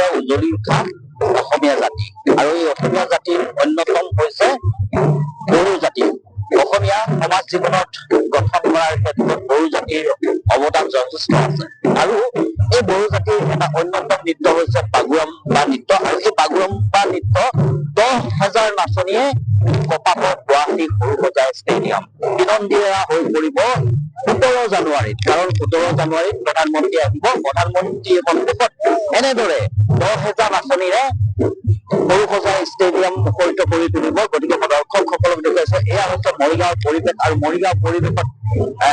গৌৰৱেৰে উজ্বলি উঠা অসমীয়া জাতি আৰু এই অসমীয়া জাতিৰ অন্যতম হৈছে বড়ো জাতি। অসমীয়া সমাজ জীৱনত গঠন কৰাৰ ক্ষেত্ৰত বড়ো জাতিৰ অৱদান যথেষ্ট আছে আৰু এই বড়ো জাতিৰ এটা অন্যতম নৃত্য হৈছে বাগুৰুম্বা নৃত্য আৰু এই বাগুৰুম্বা নৃত্য 10,000 নাচনীয়ে কপাহত গুৱাহাটী সৰুসজাই ষ্টেডিয়াম বিনন্দিয়া হৈ পৰিব 17 জানুৱাৰীত। কাৰণ 17 জানুৱাৰীত প্ৰধানমন্ত্ৰী আহিব। প্ৰধানমন্ত্ৰীৰ সন্মুখত এনেদৰে 10,000 নাচনীৰে সৰুসজাই ষ্টেডিয়াম মুখৰিত কৰি তুলিব। গতিকে মই দৰ্শকসকলক দেখুৱাইছো এয়া হৈছে মৰিগাঁৱৰ পৰিৱেশ আৰু মৰিগাঁও পৰিৱেশত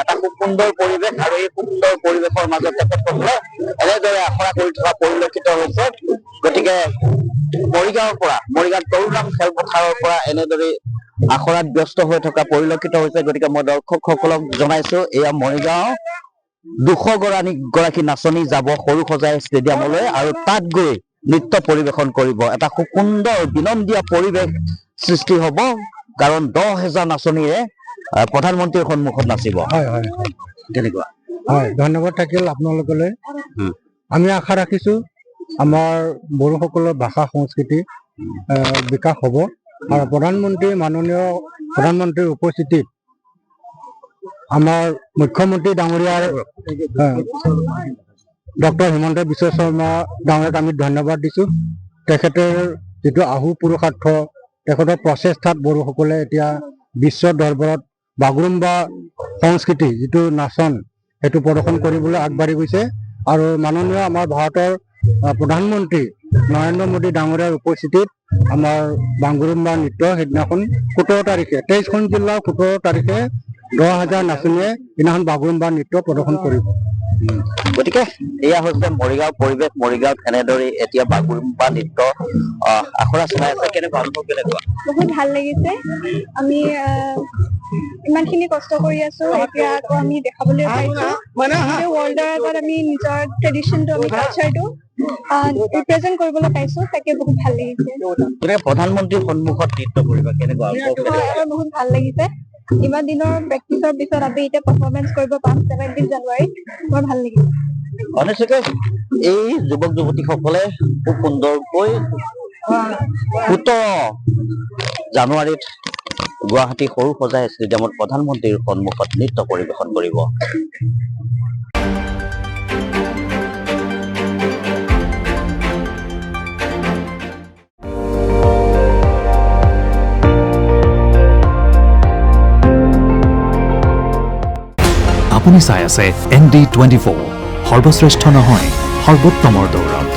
এটা খুব সুন্দৰ পৰিৱেশ আৰু এই সুন্দৰ পৰিৱেশৰ মাজত তেখেতসকলে এনেদৰে আখৰা কৰি থকা পৰিলক্ষিত হৈছে। গতিকে মৰিগাঁও তৰুণৰাম খেলপথাৰৰ পৰা এনেদৰে আখৰাত ব্যস্ত হৈ থকা পৰিলক্ষিত হৈছে। গতিকে মই দৰ্শকসকলক জনাইছো এয়া মৰিগাঁও 200 গৰাকী নাচনী যাব সৰুসজাই ষ্টেডিয়ামলৈ আৰু তাত গৈ নৃত্য পৰিৱেশন কৰিব। এটা খুব সুন্দৰ বিনন্দীয়া পৰিৱেশ সৃষ্টি হ'ব কাৰণ 10,000 নাচনীৰে প্ৰধানমন্ত্ৰীৰ সন্মুখত নাচিব। কেনেকুৱা? হয়, ধন্যবাদ থাকিল আপোনালোকলৈ। আমি আশা ৰাখিছো আমাৰ বড়োসকলৰ ভাষা সংস্কৃতি বিকাশ হ'ব আৰু মাননীয় প্ৰধানমন্ত্ৰীৰ উপস্থিতিত আমাৰ মুখ্যমন্ত্ৰী ডাঙৰীয়াৰ ডক্টৰ হিমন্ত বিশ্ব শৰ্মা ডাঙৰীয়াক আমি ধন্যবাদ দিছোঁ। তেখেতৰ যিটো আহু পুৰুষাৰ্থ, তেখেতৰ প্ৰচেষ্টাত বড়োসকলে এতিয়া বিশ্ব দৰবাৰত বাগুৰুম্বা সংস্কৃতি যিটো নাচন সেইটো প্ৰদৰ্শন কৰিবলৈ আগবাঢ়ি গৈছে আৰু মাননীয় আমাৰ ভাৰতৰ প্ৰধানমন্ত্ৰী নৰেন্দ্ৰ মোদী ডাঙৰীয়াৰ উপস্থিতিত আমাৰ বাগুৰুম্বা নৃত্য সেইদিনাখন 17 তাৰিখে 23খন জিলাৰ 17 তাৰিখে 10,000 নাচনীয়ে সেইদিনাখন বাগুৰুম্বা নৃত্য প্ৰদৰ্শন কৰিব। গতিকে এয়া হৈছে মৰিগাঁও পৰিৱেশ। মৰিগাঁৱত এনেদৰে এতিয়া বাগুৰুম্বা নৃত্য আখৰা চলাই আছে। কেনেকুৱা অনুভৱ? কেনেকুৱা? বহুত ভাল লাগিছে। আমি ইমানখিনি কষ্ট কৰি আছো, এতিয়া আকৌ আমি দেখাবলৈ পাইছো ৱৰ্ল্ডৰ আগত আমি নিজৰ ট্ৰেডিশ্যনটো, আমি কালচাৰটো ৰিপ্ৰেজেণ্ট কৰিবলৈ পাইছো। তাকে বহুত ভাল লাগিছে। প্ৰধানমন্ত্ৰীৰ সন্মুখত নৃত্য কৰিবা, কেনেকুৱা? বহুত ভাল লাগিছে। ইমান দিনৰ প্ৰেক্টিচৰ পিছত আমি এতিয়া পাৰফৰ্মেঞ্চ কৰিব পাম 17 জানুৱাৰীত। বৰ ভাল লাগিছে। অনিশ্চয়কৈ এই যুৱক যুৱতীসকলে খুব সুন্দৰকৈ 17 জানুৱাৰীত গুৱাহাটী সৰুসজাই ষ্টেডিয়ামত প্ৰধানমন্ত্ৰীৰ সন্মুখত নৃত্য পৰিৱেশন কৰিব। আপুনি চাই আছে ND24, সৰ্বশ্ৰেষ্ঠ নহয় সৰ্বোত্তমৰ দৌৰত।